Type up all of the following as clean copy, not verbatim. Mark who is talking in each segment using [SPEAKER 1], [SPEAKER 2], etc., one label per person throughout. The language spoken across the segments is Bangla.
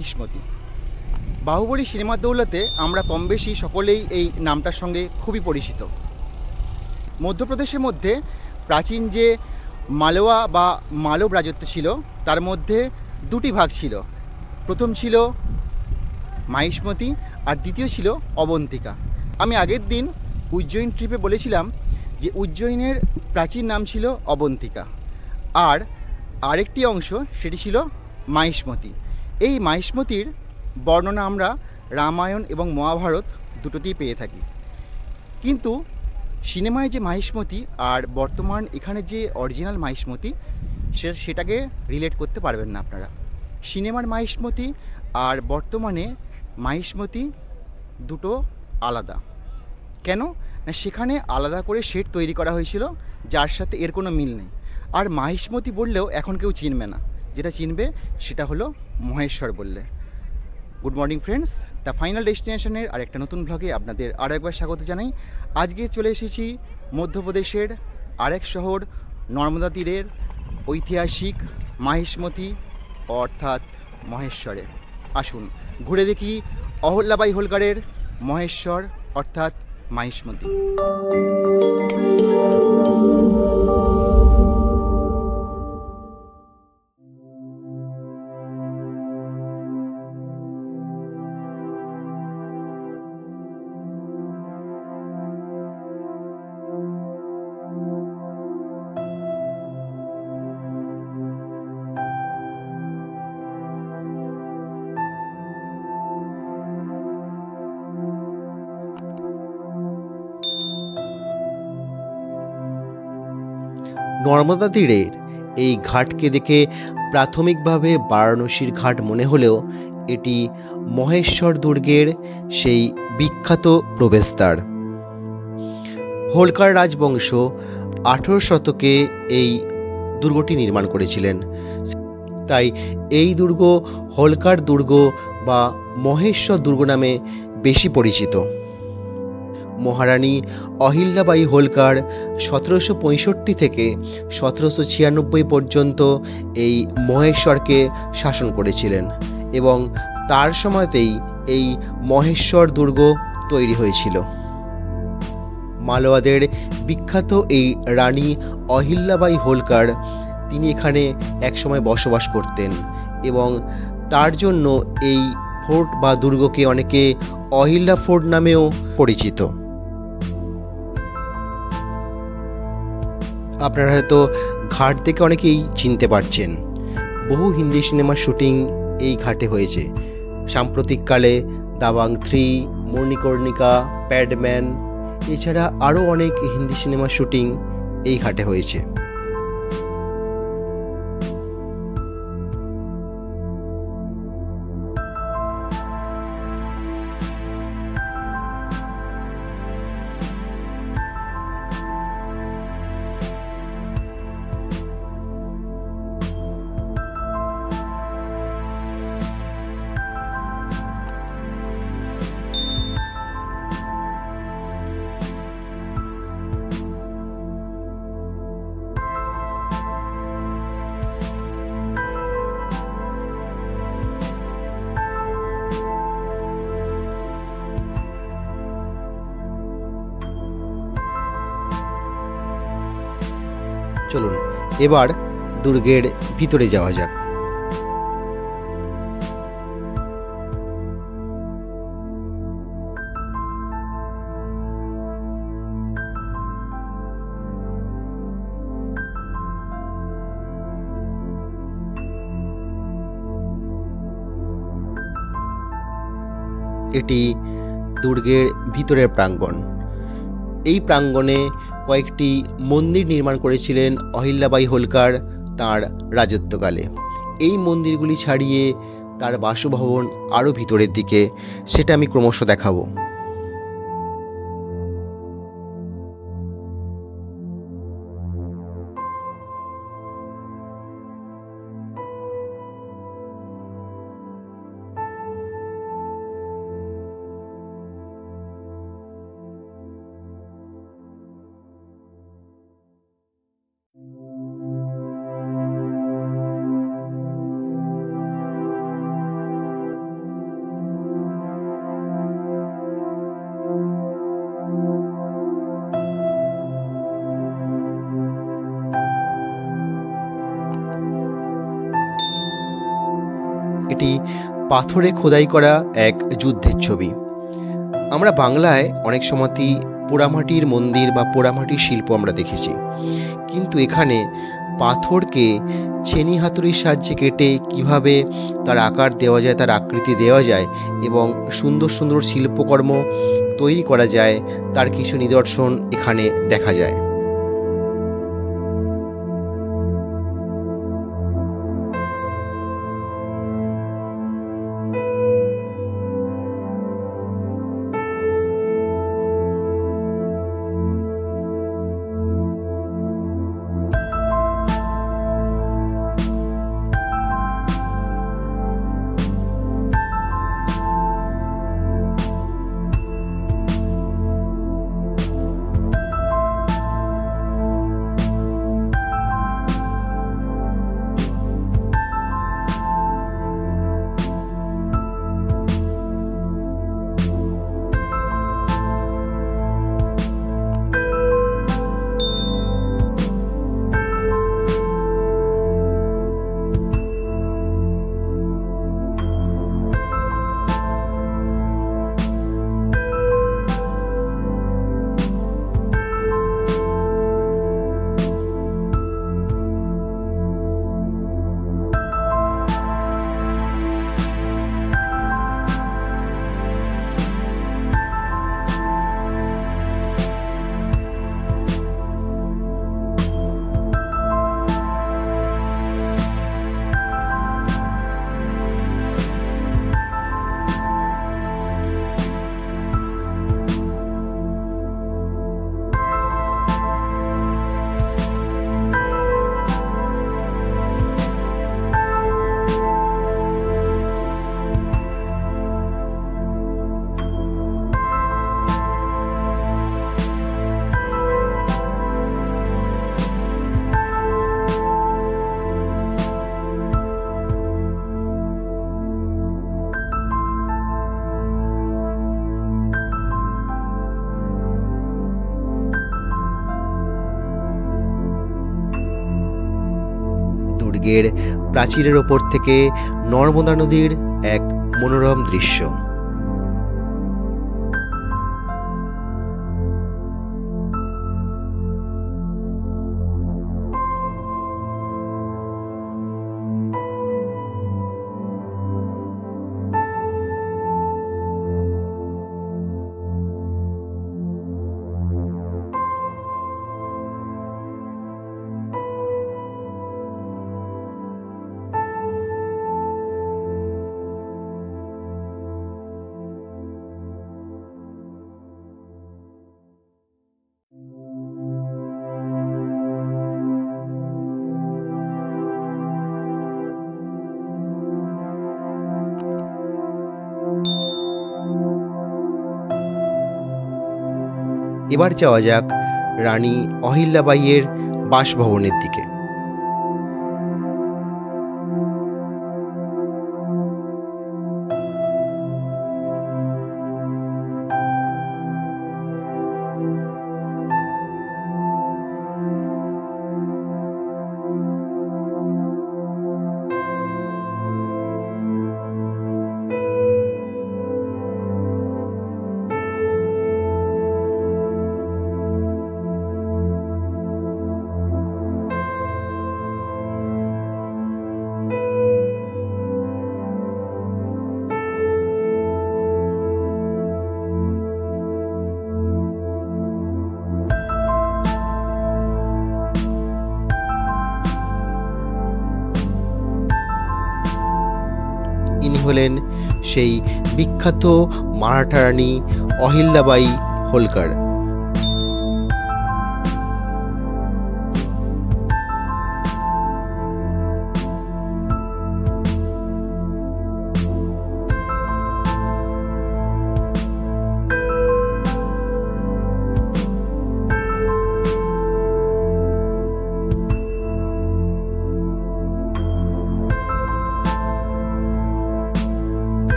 [SPEAKER 1] মহিষ্মতি। বাহুবলী সিনেমার দৌলতে আমরা কম বেশি সকলেই এই নামটার সঙ্গে খুবই পরিচিত। মধ্যপ্রদেশের মধ্যে প্রাচীন যে মালওয়া বা মালব রাজত্ব ছিল তার মধ্যে দুটি ভাগ ছিল। প্রথম ছিল মহিষ্মতি আর দ্বিতীয় ছিল অবন্তিকা। আমি আগের দিন উজ্জয়িন ট্রিপে বলেছিলাম যে উজ্জয়িনের প্রাচীন নাম ছিল অবন্তিকা, আর আরেকটি অংশ সেটি ছিল মহিষ্মতি। এই মহিষ্মতির বর্ণনা আমরা রামায়ণ এবং মহাভারত দুটোতেই পেয়ে থাকি। কিন্তু সিনেমায় যে মহিষ্মতি আর বর্তমান এখানে যে অরিজিনাল মহিষ্মতি সেটাকে রিলেট করতে পারবেন না আপনারা। সিনেমার মহিষ্মতি আর বর্তমানে মহিষ্মতি দুটো আলাদা। কেন না, সেখানে আলাদা করে সেট তৈরি করা হয়েছিল যার সাথে এর কোনো মিল নেই। আর মহিষ্মতি বললেও এখন কেউ চিনবে না, যেটা চিনবে সেটা হলো মহেশ্বর বললে। Good morning friends, the final ডেস্টিনেশনের আর একটা নতুন ব্লগে আপনাদের আরও একবার স্বাগত জানাই। আজকে চলে এসেছি মধ্যপ্রদেশের আরেক শহর নর্মদা তীরের ঐতিহাসিক মহিষ্মতি অর্থাৎ মহেশ্বরে। আসুন ঘুরে দেখি অহল্যাবাই হোলকারের মহেশ্বর অর্থাৎ মহিষ্মতি।
[SPEAKER 2] নর্মদা তীরের এই ঘাটকে দেখে প্রাথমিকভাবে বারাণসীর ঘাট মনে হলেও এটি মহেশ্বর দুর্গের সেই বিখ্যাত প্রবেশদ্বার। হোলকার রাজবংশ 18 শতকে এই দুর্গটি নির্মাণ করেছিলেন, তাই এই দুর্গ হোলকার দুর্গ বা মহেশ্বর দুর্গ নামে বেশি পরিচিত। মহারানী অহিল্যাবাই হোলকার 1765 থেকে 1796 পর্যন্ত এই মহেশ্বরকে শাসন করেছিলেন এবং তার সময়তেই এই মহেশ্বর দুর্গ তৈরি হয়েছিল। মালওয়াদের বিখ্যাত এই রানী অহিল্যাবাই হোলকার তিনি এখানে একসময় বসবাস করতেন এবং তার জন্য এই ফোর্ট বা দুর্গকে অনেকে অহিল্যা ফোর্ট নামেও পরিচিত। আপনারা হয়তো ঘাট দেখে অনেকেই চিনতে পারছেন, বহু হিন্দি সিনেমার শুটিং এই ঘাটে হয়েছে। সাম্প্রতিককালে দাবাং 3, মণিকর্ণিকা, প্যাডম্যান, এছাড়া আরও অনেক হিন্দি সিনেমার শুটিং এই ঘাটে হয়েছে। চলুন এবার দুর্গের ভিতরে যাওয়া যাক। এটি দুর্গের ভিতরের প্রাঙ্গণ। এই প্রাঙ্গণে কয়েকটি মন্দির নির্মাণ করেছিলেন অহিল্যাবাই হোলকার তাঁর রাজত্বকালে। এই মন্দিরগুলি ছাড়িয়ে তার বাসভবন আরও ভিতরের দিকে, সেটা আমি ক্রমশ দেখাবো। জায়গাটি পাথরে খোদাই করা এক যুদ্ধের ছবি। আমরা বাংলায় অনেক সময়ই পোড়ামাটির মন্দির বা পোড়ামাটির শিল্প আমরা দেখেছি, কিন্তু এখানে পাথরকে ছেনি হাতুড়ির সাহায্যে কেটে কিভাবে তার আকার দেওয়া যায়, তার আকৃতি দেওয়া যায় এবং সুন্দর সুন্দর শিল্পকর্ম তৈরি করা যায়, তার কিছু নিদর্শন এখানে দেখা যায়। দুর্গের প্রাচীরের ওপর থেকে নর্মদা নদীর এক মনোরম দৃশ্য। এবার যাওয়া যাক রানী অহিল্যাবাইয়ের বাসভবনের দিকে। ইনি হলেন সেই বিখ্যাত মারাঠা রানী অহিল্যাবাই হোলকার।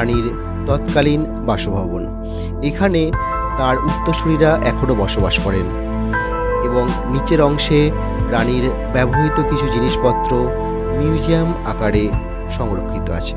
[SPEAKER 2] রানীর তৎকালীন বাসভবন। এখানে তার উত্তরসূরিরা এখনও বসবাস করেন এবং নিচের অংশে রানীর ব্যবহৃত কিছু জিনিসপত্র মিউজিয়াম আকারে সংরক্ষিত আছে।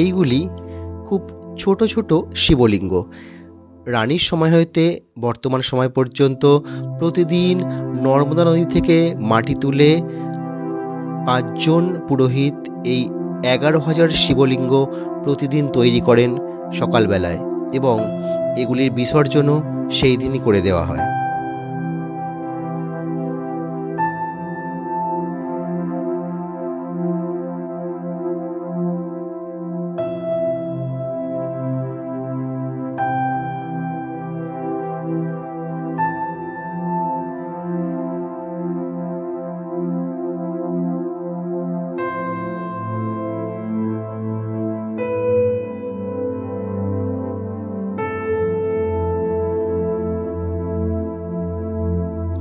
[SPEAKER 2] এইগুলি খুব ছোট ছোট শিবলিঙ্গ। রানীর সময় হইতে বর্তমান সময় পর্যন্ত প্রতিদিন নর্মদা নদী থেকে মাটি তুলে 5 জন পুরোহিত এই 11,000 শিবলিঙ্গ প্রতিদিন তৈরি করেন সকালবেলায় এবং এগুলির বিসর্জনও সেই দিনই করে দেওয়া হয়।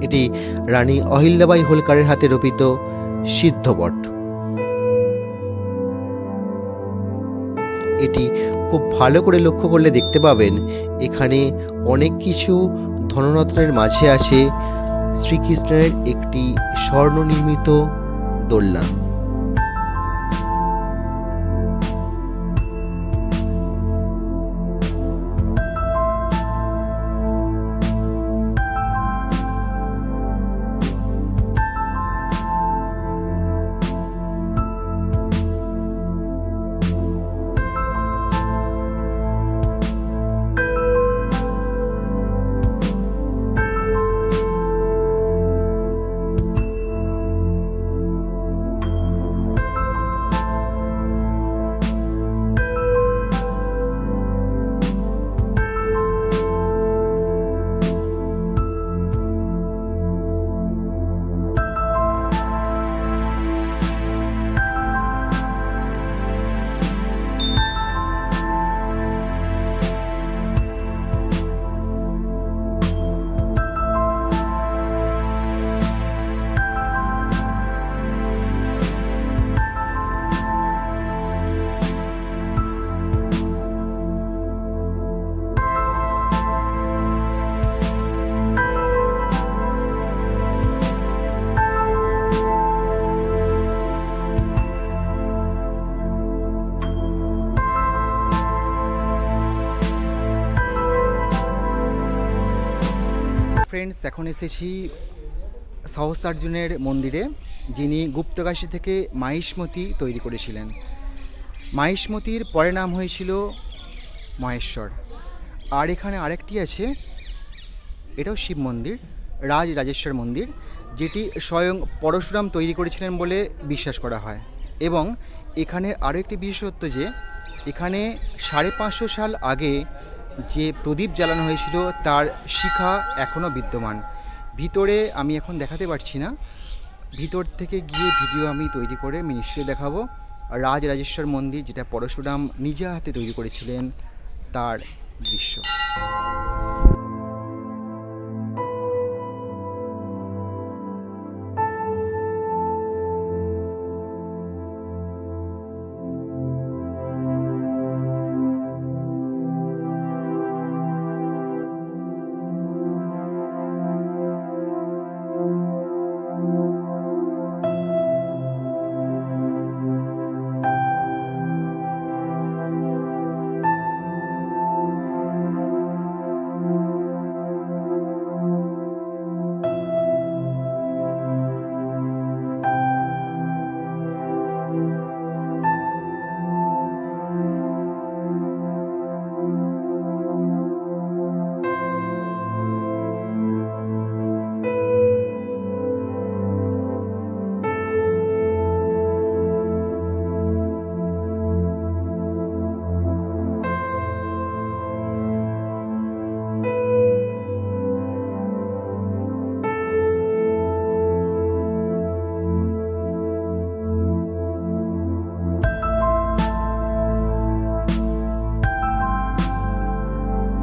[SPEAKER 2] এটি রানী অহিল্যাবাই হোলকারের হাতে রচিত সিদ্ধবট। এটি খুব ভালো করে লক্ষ্য করলে দেখতে পাবেন এখানে অনেক কিছু ধনরত্নের মাঝে আছে শ্রীকৃষ্ণের একটি স্বর্ণ নির্মিত দোলনা।
[SPEAKER 1] ফ্রেন্ডস, এখন এসেছি সহস্রার্জুনের মন্দিরে, যিনি গুপ্তকাশী থেকে মাহিষ্মতি তৈরি করেছিলেন। মাহিষ্মতির পরে নাম হয়েছিল মহেশ্বর। আর এখানে আরেকটি আছে, এটাও শিব মন্দির, রাজেশ্বর মন্দির, যেটি স্বয়ং পরশুরাম তৈরি করেছিলেন বলে বিশ্বাস করা হয়। এবং এখানে আরও একটি বিশেষত্ব যে এখানে 550 সাল আগে যে প্রদীপ জ্বালানো হয়েছিল তার শিখা এখনও বিদ্যমান। ভিতরে আমি এখন দেখাতে পারছি না, ভিতর থেকে গিয়ে ভিডিও আমি তৈরি করে আমি নিশ্চয়ই দেখাবো। রাজেশ্বর মন্দির, যেটা পরশুরাম নিজে হাতে তৈরি করেছিলেন, তার দৃশ্য।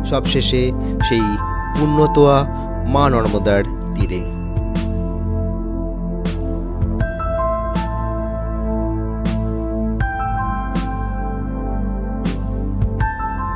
[SPEAKER 2] সবশেষে সেই পুণ্যতোয়া মা নর্মদার তীরে।